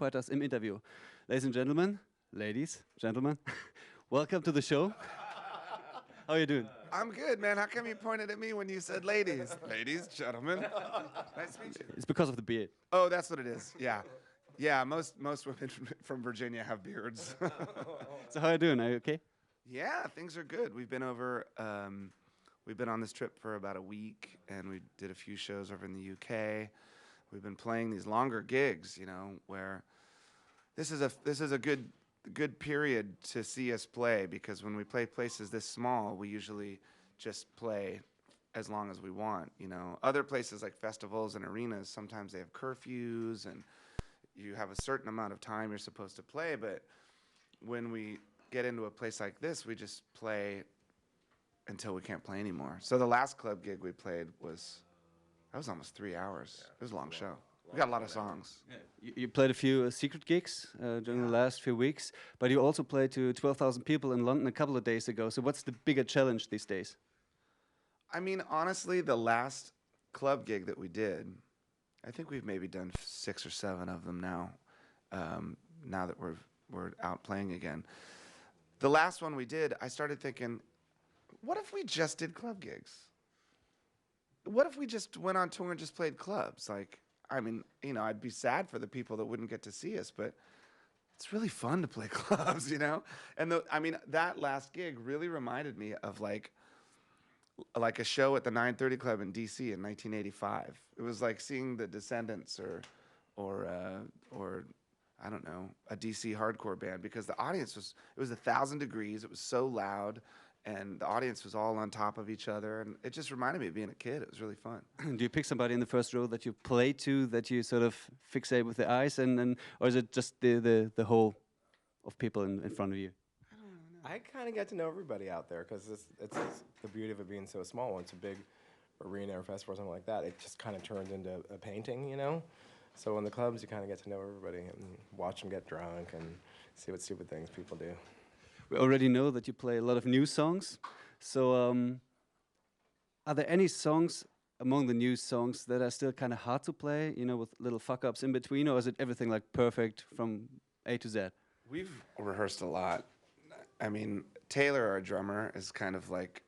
Fighters im Interview. Ladies and gentlemen, welcome to the show. How are you doing? I'm good, man. How come you pointed at me when you said ladies? Ladies, gentlemen. Nice to meet you. It's because of the beard. Oh, that's what it is. Yeah. Yeah, most women from Virginia have beards. So how are you doing? Are you okay? Yeah, things are good. We've been on this trip for about a week, and we did a few shows over in the UK. We've been playing these longer gigs, you know, where this is a good period to see us play, because when we play places this small, we usually just play as long as we want, you know. Other places like festivals and arenas, sometimes they have curfews and you have a certain amount of time you're supposed to play, but when we get into a place like this, we just play until we can't play anymore. So the last club gig we played was almost 3 hours. It was a long show. We got a lot of songs. Yeah. You played a few secret gigs during the last few weeks, but you also played to 12,000 people in London a couple of days ago. So what's the bigger challenge these days? I mean, honestly, the last club gig that we did, I think we've maybe done 6 or 7 of them now, now that we're out playing again. The last one we did, I started thinking, what if we just did club gigs? What if we just went on tour and just played clubs? Like, I mean, you know, I'd be sad for the people that wouldn't get to see us, but it's really fun to play clubs, you know? And I mean, that last gig really reminded me of like a show at the 930 Club in DC in 1985. It was like seeing the Descendants or I don't know, a DC hardcore band, because the audience it was 1,000 degrees. It was so loud, and the audience was all on top of each other, and it just reminded me of being a kid. It was really fun. Do you pick somebody in the first row that you play to, that you sort of fixate with the eyes, or is it just the whole of people in front of you? I kind of get to know everybody out there, because it's the beauty of it being so small. When it's a big arena or festival or something like that, it just kind of turns into a painting, you know? So in the clubs, you kind of get to know everybody and watch them get drunk and see what stupid things people do. We already know that you play a lot of new songs. So are there any songs among the new songs that are still kind of hard to play, you know, with little fuck-ups in between, or is it everything like perfect from A to Z? We've rehearsed a lot. I mean, Taylor, our drummer, is kind of like,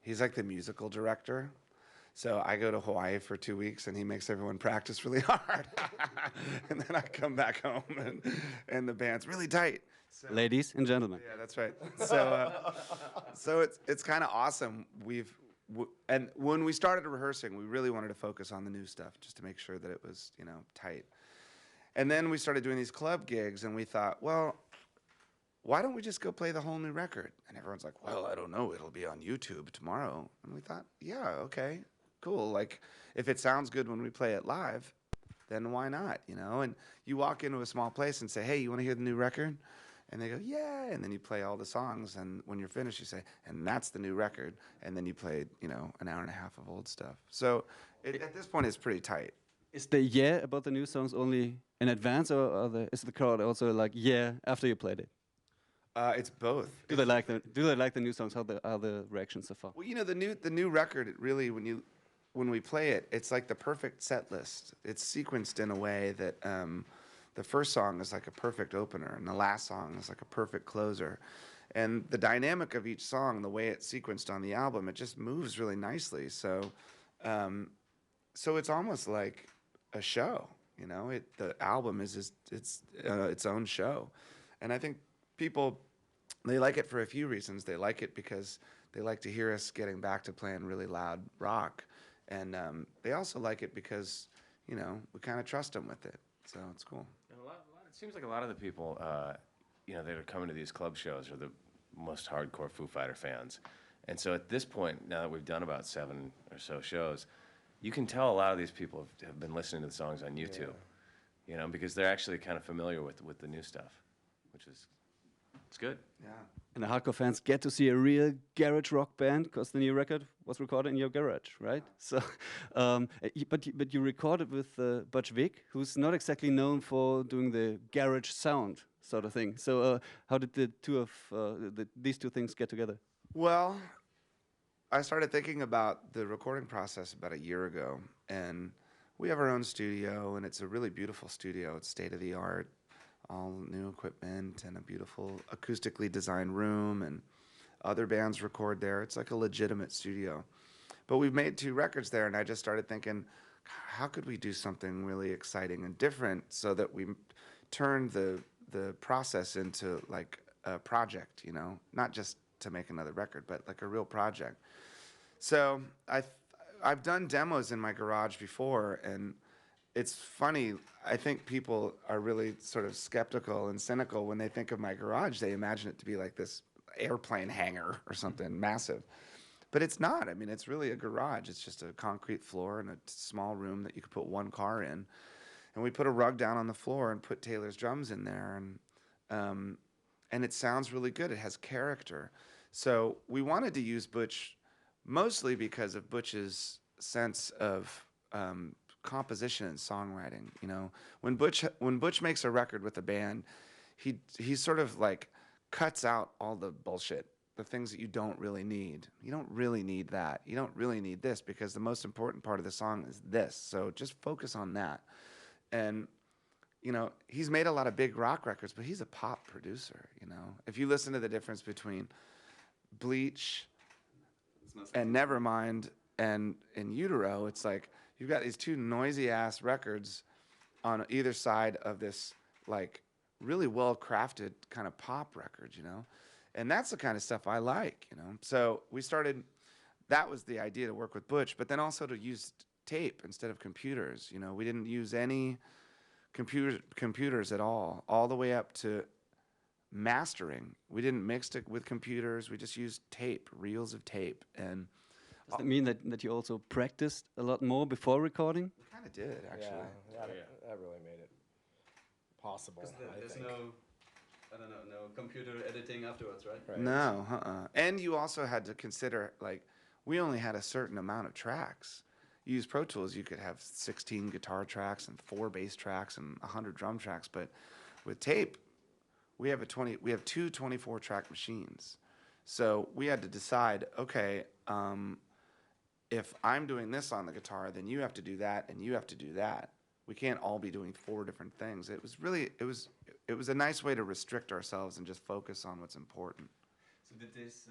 he's like the musical director. So I go to Hawaii for 2 weeks, and he makes everyone practice really hard. And then I come back home, and the band's really tight. So, ladies and gentlemen. Yeah, that's right. So it's kind of awesome. And when we started rehearsing, we really wanted to focus on the new stuff, just to make sure that it was, you know, tight. And then we started doing these club gigs, and we thought, well, why don't we just go play the whole new record? And everyone's like, well, I don't know, it'll be on YouTube tomorrow. And we thought, yeah, okay, cool. Like, if it sounds good when we play it live, then why not, you know? And you walk into a small place and say, hey, you want to hear the new record? And they go, yeah, and then you play all the songs, and when you're finished, you say, and that's the new record, and then you play, you know, an hour and a half of old stuff. So at this point, it's pretty tight. Is the yeah about the new songs only in advance, or is the crowd also like yeah after you played it? It's both. Do they like the new songs? How the reactions so far? Well, you know, the new record, it really, when we play it, it's like the perfect set list. It's sequenced in a way that the first song is like a perfect opener, and the last song is like a perfect closer. And the dynamic of each song, the way it's sequenced on the album, it just moves really nicely. So it's almost like a show, you know? The album is its own show. And I think people, they like it for a few reasons. They like it because they like to hear us getting back to playing really loud rock. And they also like it because, you know, we kind of trust them with it. So it's cool. It seems like a lot of the people, you know, that are coming to these club shows are the most hardcore Foo Fighter fans. And so at this point, now that we've done about 7 or so shows, you can tell a lot of these people have been listening to the songs on YouTube, you know, because they're actually kind of familiar with the new stuff, which is, it's good. Yeah. And the hardcore fans get to see a real garage rock band, because the new record was recorded in your garage, right? So, but you recorded with Butch Vig, who's not exactly known for doing the garage sound sort of thing. So, how did the two of these two things get together? Well, I started thinking about the recording process about a year ago, and we have our own studio, and it's a really beautiful studio. It's state of the art, all new equipment, and a beautiful acoustically designed room, and other bands record there. It's like a legitimate studio. But we've made 2 records there, and I just started thinking, how could we do something really exciting and different so that we turn the process into like a project, you know, not just to make another record, but like a real project. So I've done demos in my garage before, and it's funny. I think people are really sort of skeptical and cynical when they think of my garage. They imagine it to be like this airplane hangar or something massive. But it's not. I mean, it's really a garage. It's just a concrete floor and a small room that you could put 1 car in. And we put a rug down on the floor and put Taylor's drums in there. And it sounds really good. It has character. So we wanted to use Butch mostly because of Butch's sense of composition and songwriting. You know, when Butch makes a record with a band, he sort of like cuts out all the bullshit, the things that you don't really need. You don't really need that. You don't really need this, because the most important part of the song is this. So just focus on that. And, you know, he's made a lot of big rock records, but he's a pop producer, you know. If you listen to the difference between Bleach and Nevermind and In Utero, it's like you've got these 2 noisy-ass records on either side of this, like, really well-crafted kind of pop record, you know. And that's the kind of stuff I like, you know. So we started, that was the idea, to work with Butch, but then also to use tape instead of computers. You know, we didn't use any computers at all the way up to mastering. We didn't mix it with computers. We just used tape, reels of tape. And Does that mean that you also practiced a lot more before recording? we kind of did, actually. Yeah, that really made it possible. There's no computer editing afterwards, right? No, And you also had to consider, like, we only had a certain amount of tracks. You use Pro Tools, you could have 16 guitar tracks and 4 bass tracks and 100 drum tracks, but with tape, we have 2 24-track machines. So we had to decide, okay, if I'm doing this on the guitar, then you have to do that and you have to do that. We can't all be doing 4 different things. It was a nice way to restrict ourselves and just focus on what's important. So did this,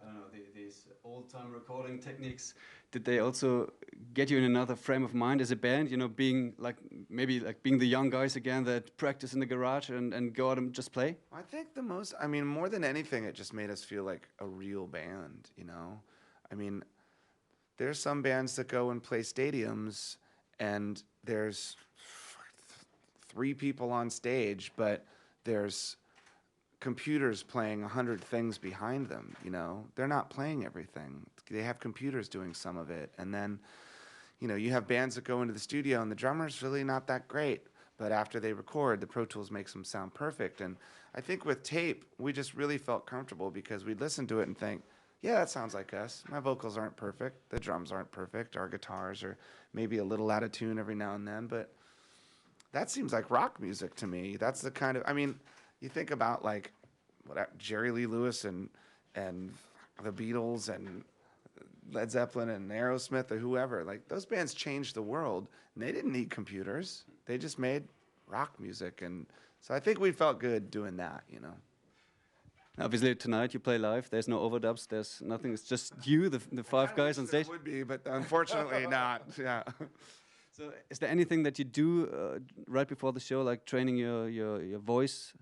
I don't know, these old-time recording techniques, did they also get you in another frame of mind as a band? You know, being like, maybe like being the young guys again that practice in the garage and go out and just play? I think more than anything, it just made us feel like a real band, you know? I mean, there's some bands that go and play stadiums and there's 3 people on stage, but there's computers playing 100 things behind them, you know? They're not playing everything. They have computers doing some of it. And then, you know, you have bands that go into the studio and the drummer's really not that great, but after they record, the Pro Tools makes them sound perfect. And I think with tape, we just really felt comfortable because we'd listen to it and think, yeah, that sounds like us. My vocals aren't perfect. The drums aren't perfect. Our guitars are maybe a little out of tune every now and then, but that seems like rock music to me. That's the kind of, I mean, you think about like Jerry Lee Lewis and the Beatles and Led Zeppelin and Aerosmith or whoever. Like those bands changed the world, and they didn't need computers. They just made rock music, and so I think we felt good doing that, you know. Obviously, tonight you play live. There's no overdubs. There's nothing. It's just you, the 5 guys on stage. It would be, but unfortunately not. Yeah. So, is there anything that you do right before the show, like training your voice,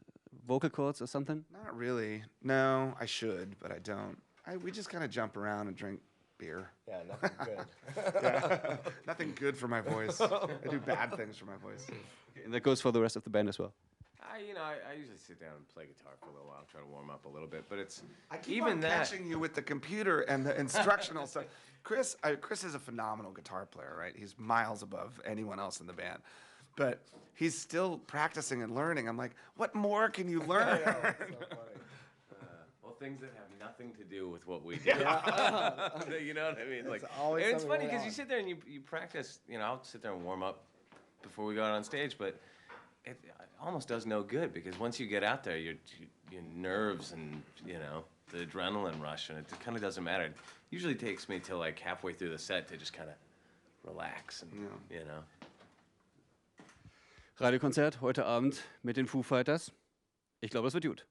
vocal cords, or something? Not really. No, I should, but I don't. We just kind of jump around and drink beer. Yeah, nothing good. Yeah. Nothing good for my voice. I do bad things for my voice. Okay, and that goes for the rest of the band as well. I usually sit down and play guitar for a little while, try to warm up a little bit, but it's I keep even on that. catching you with the computer and the instructional stuff. Chris is a phenomenal guitar player, right? He's miles above anyone else in the band. But he's still practicing and learning. I'm like, what more can you learn? Yeah, that's so funny. Well, things that have nothing to do with what we do. Yeah. You know what I mean? Like, always and it's something funny because going you on. sit there and you practice. You know, I'll sit there and warm up before we go out on stage, but it almost does no good because once you get out there, your nerves and the adrenaline rush, and it kind of doesn't matter. It usually takes me till like halfway through the set to just kind of relax and, you know. Radiokonzert heute Abend mit den Foo Fighters. Ich glaube, das wird gut.